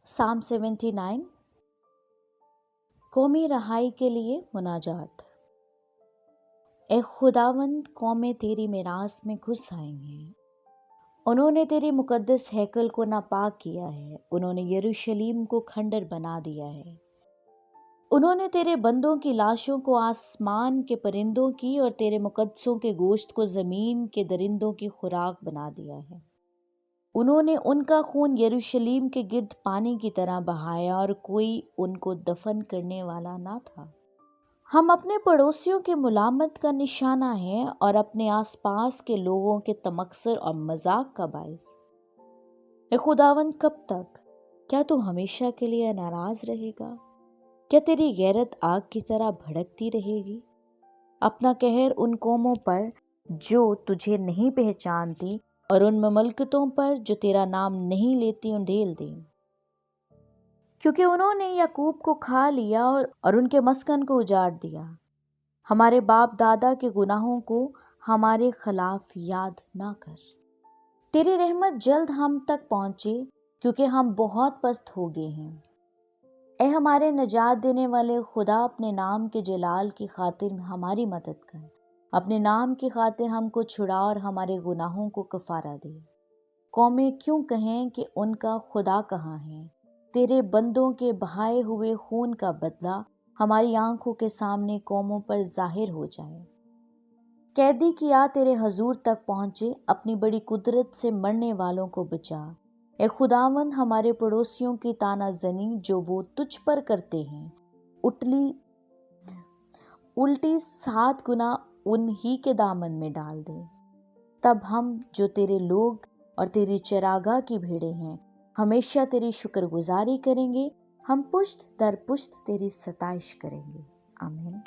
Psalm 79 कौमी रहाई के लिए मुनाजात। ए खुदावंद, कौमें तेरी मिरास में घुस आई हैं। उन्होंने तेरे मुकद्दस हैकल को नापाक किया है। उन्होंने यरूशलेम को खंडर बना दिया है। उन्होंने तेरे बंदों की लाशों को आसमान के परिंदों की और तेरे मुकद्दसों के गोश्त को जमीन के दरिंदों की खुराक बना दिया है। उन्होंने उनका खून यरूशलेम के गिर्द पानी की तरह बहाया और कोई उनको दफन करने वाला ना था। हम अपने पड़ोसियों के मुलामत का निशाना हैं और अपने आसपास के लोगों के तमक्सर और मजाक का बायस। ए खुदावंद, कब तक? क्या तू हमेशा के लिए नाराज रहेगा? क्या तेरी गैरत आग की तरह भड़कती रहेगी? अपना कहर उन कौमों पर जो तुझे नहीं पहचानती और उन ममलकतों पर जो तेरा नाम नहीं लेती उंडेल दे, क्योंकि उन्होंने याकूब को खा लिया और उनके मस्कन को उजाड़ दिया। हमारे बाप दादा के गुनाहों को हमारे खिलाफ याद ना कर। तेरी रहमत जल्द हम तक पहुंचे, क्योंकि हम बहुत पस्त हो गए हैं। ए हमारे नजात देने वाले खुदा, अपने नाम के जलाल की खातिर हमारी मदद कर। अपने नाम की खातिर हमको छुड़ा और हमारे गुनाहों को कफारा दे। कौमें क्यों कहें कि उनका खुदा कहाँ है? तेरे बंदों के बहाए हुए खून का बदला हमारी आंखों के सामने कौमों पर जाहिर हो जाए। कैदी की आ तेरे हजूर तक पहुंचे, अपनी बड़ी कुदरत से मरने वालों को बचा। ए खुदावंद, हमारे पड़ोसियों की तानाजनी जो वो तुझ पर करते हैं, उल्टी 7 गुना उन्हीं के दामन में डाल दे। तब हम जो तेरे लोग और तेरी चरागाह की भेड़ें हैं, हमेशा तेरी शुक्रगुजारी करेंगे। हम पुश्त दर पुश्त तेरी सताइश करेंगे। आमीन।